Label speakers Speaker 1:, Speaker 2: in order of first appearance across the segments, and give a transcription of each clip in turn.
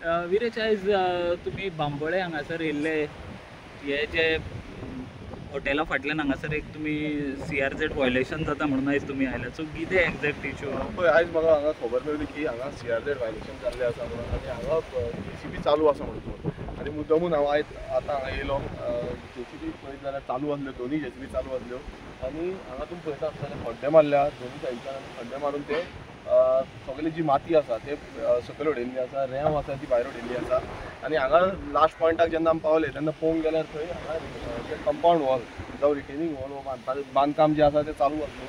Speaker 1: विरेश आयज तुमी बांबोळे हांगासर येयल्ले हे जे हॉटेला फाटल्यान हांगासर एक तुमी CRZ व्हायोलेशन जाता म्हणून आयज तुमी आयला, सो कितें एक्झॅक्ट इशू?
Speaker 2: पळय आयज म्हाका हांगा खबर मेवली की हांगा CRZ व्हायोलेशन जाल्लें आसा म्हणून आनी हांगा JCB चालू आसा म्हणून आनी मुद्दमून हांव आयज आतां हांगा येयलो. JCB पळयत जाल्यार चालू आसल्यो, दोनूय JCB चालू आसल्यो आनी हांगा तुमी पळयता आसतलें खड्डे मारल्या दोनूय सायडीच्यान. खड्डे मारून ते सगळी जी माती आसा ते सकयल उडयल्ली आसा, रेंव आसा ती भायर उडयल्ली आसा. आनी हांगा लास्ट पॉयंटाक जेन्ना आमी पावले तेन्ना पळोवंक गेल्यार थंय हांगा जे कंपाउंड वॉल जावं रिटेनिंग वॉल वो बांदकाम जे आसा तें चालू आसलें.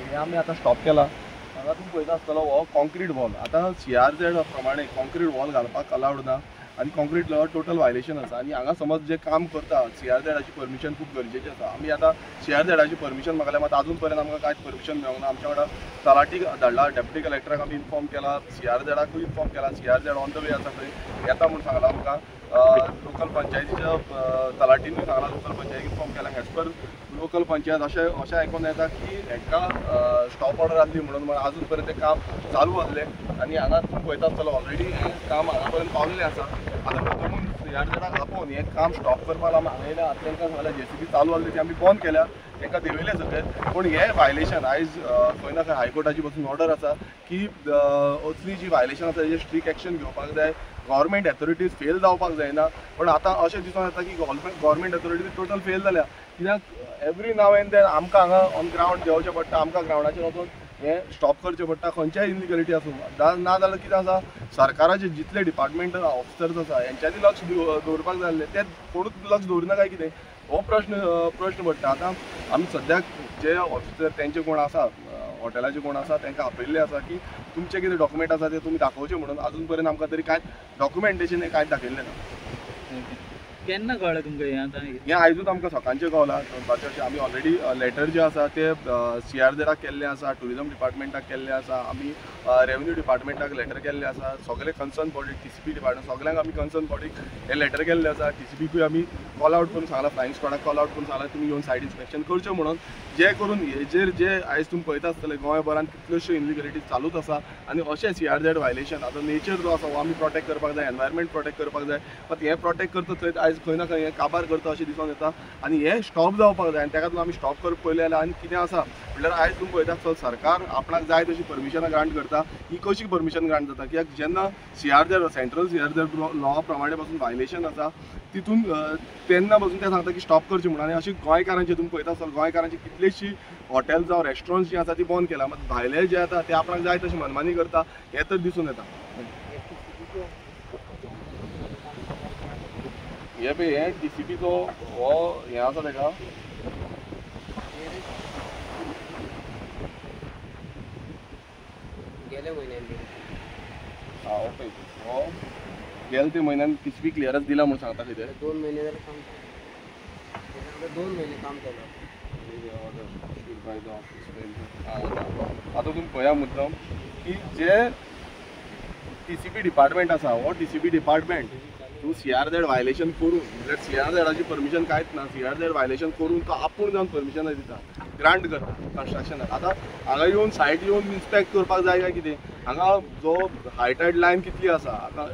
Speaker 2: हे आमी आतां स्टॉप केला. हांगा तुमी पळयता आसतलो हो कॉन्क्रीट वॉल. आतां CRZ प्रमाणे कॉन्क्रीट वॉल घालपाक अलावड ना आनी कॉन्क्रीट टोटल व्हायोलेशन आसा. आनी हांगा समज जे काम करता CRZची परमिशन खूब गरजेची आसा. आमी आतां CRZची परमिशन मागल्या, मात अजून पर्यंत आमकां कांयच परमिशन मेळोंक ना. आमच्या वांगडा तलाटीक धाडला, डेप्युटी कलेक्टराक आमी इन्फॉर्म केला, CRZकूय इन्फॉर्म केला. CRZ ऑन द वे आसा, खंय येता म्हूण सांगला आमकां. लोकल पंचायतीच्या तलाटीनूय सांगला, लोकल पंचायतीक इन्फॉर्म केला. एज पर लोकल पंचायत अशें आयकून येता की हांकां स्टॉप ऑर्डर आसली म्हणून अजून पर्यंत तें काम चालू आसलें. आनी हांगा तुमी पळयता आसतलो ऑलरेडी हें काम हांगा पर्यंत पावल्लें आसा. आतां मुद्दमून CRZाक आपोवन हें काम स्टॉप करपाक आमी हांगा येयल्या. आतां तांकां सांगल्यार JCB चालू आसली ती आमी बंद केल्या, तांकां देंवयलें सकयल. पूण हें व्हायोलेशन आयज खंय ना खंय हायकोर्टाची पासून ऑर्डर आसा की असली जी व्हायोलेशन आसा तेजेर स्ट्रीक्ट एक्शन घेवपाक जाय. गव्हर्मेंट अथॉरिटीज फेल जावपाक जायना. पण आतां अशें दिसून येता की गव्हर्मेंट अथॉरिटीज टोटल फेल जाल्या. कित्याक एवरी नाव एंड देन आमकां हांगा ऑन ग्रावंड देंवचें पडटा, आमकां ग्रावंडाचेर वचून हें स्टॉप करचें पडटा. खंयच्याय इनलिगलिटी आसूं ना जाल्यार कितें आसा, सरकाराचे जितले डिपार्टमेंटल ऑफिसर्स आसा हेंच्यांनी लक्ष दवरपाक जाय आसलें. ते कोणूच लक्ष दवरिना काय कितें हो प्रश्न पडटा. आतां आमी सद्याक जे ऑफिसर तेंचे कोण आसा, हॉटेलाचे कोण आसा तांकां आपयल्लें आसा की तुमचे कितें डॉक्युमेंट आसा ते तुमी दाखोवचे म्हणून. अजून पर्यंत आमकां तरी कांयच डॉक्युमेंटेशन कांयच दाखयल्लें ना.
Speaker 1: केन्ना कळ्ळें तुमकां हें आतां?
Speaker 2: हें आयजूच आमकां सकाळचें कळलां. अशें आमी ऑलरेडी लेटर जे आसा ते CRZाक केल्लें आसा, ट्युरिजम डिपार्टमेंटाक केल्लें आसा, आमी रेवन्यू डिपार्टमेंटाक लेटर केल्लें आसा, सगळे कन्सर्न बॉडी TCP डिपार्टमेंट सगळ्यांक आमी कन्सर्न बॉडीक हे लेटर केल्लें आसा. TCPकूय आमी कॉल आउट करून सांगला, फ्लायंग स्क्वॉडाक कॉल आउट करून सांगला तुमी येवन सायट इन्स्पेक्शन करचें म्हणून. जे करून हेजेर जे आयज तुमी पळयता आसतले गोंयभरान कितल्योश्यो इनलिगलिटीज चालूच आसा. आनी अशें CRZ व्हायोलेशन आतां नेचर जो आसा हो आमी प्रोटेक्ट करपाक जाय, एनवायरमेंट प्रोटेक्ट करपाक जाय. बट हें प्रोटेक्ट करता थंय आयज खंय ना खंय हें काबार करता अशें दिसून येता. आनी हें स्टॉप जावपाक जाय. आनी ताका लागून आमी स्टॉप करप पयलें जाल्यार आनी कितें आसा म्हटल्यार आयज तुमी पळयता आसतलो सरकार आपणाक जाय तशी परमिशनां ग्रांट करता. ही कशी परमिशन ग्रांट जाता कित्याक जेन्ना CRZ सेंट्रल CRZ लॉ प्रमाणे पासून व्हायोलेशन आसा तितून तेन्ना पासून ते सांगता की स्टॉप करचें म्हणून. आनी अशी गोंयकारांची तुमी पळयता आसतलो गोंयकारांची कितलीशीं हॉटेल जावं रेस्टॉरंट्स जीं आसा ती बंद केला. मात भायले जे आसा ते आपणाक जाय तशी मनमानी करता हें तर दिसून येता. हे पळय हें TCPचो हो हें आसा तेका
Speaker 3: गेल्या म्हयन्यान
Speaker 2: हो पळय हो गेल्या ते म्हयन्यान TCP क्लियरन्स दिला म्हणून सांगता कितें
Speaker 3: 2 महिने जाले काम केलं. 2 महिने काम केलं.
Speaker 2: आतां तुमी पळया मुद्दम की जे TCP डिपार्टमेंट आसा हो TCP डिपार्टमेंट तूं CRZ व्हायोलेशन करून म्हटल्यार CRZची परमिशन कांयच ना. CRZ व्हायोलेशन करून तो आपूण जावन परमिशन दिता, ग्रांट करता कन्स्ट्रक्शनाक. आतां हांगा येवन सायट येवन इन्स्पेक्ट करपाक जाय काय कितें? हांगा जो हायटायड लायन कितली आसा आतां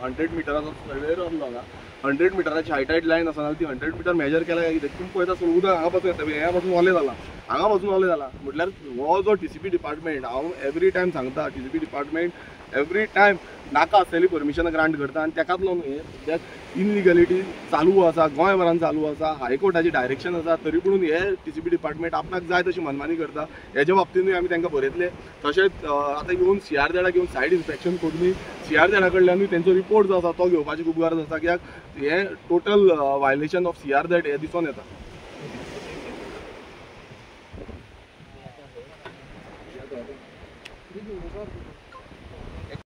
Speaker 2: 100 मिटराचो सर्वेयर आसलो हांगा 100 मिटराची हायटायड लायन आसा ती 100 मिटर मेजर केला काय कितें? तुमी पळयता आसतलो उदक हांगा पासून येता ह्या पासून ओलें जालां, हांगा पासून ओलें जालां. म्हटल्यार हो जो TCP डिपार्टमेंट हांव एवरी टायम सांगता TCP डिपार्टमेंट एवरी टायम नाका आसलेली परमिशनां ग्रांट करता. आनी ताकाच लागून हे इनलिगलिटी चालू आसा, गोंयभरान चालू आसा, हायकोर्टाची डायरेक्शन आसा, तरी पूण हे TCP डिपार्टमेंट आपणाक जाय तशी मनमानी करता. हेज्या बाबतींतूय आमी तांकां बरयतले. तशेंच आतां येवन CRZाक येवन सायट इन्स्पेक्शन करून CRZा कडल्यानूय तेंचो रिपोर्ट जो आसा तो घेवपाची खूब गरज आसा. कित्याक हे टोटल व्हायोलेशन ऑफ CRZ हे दिसून येता.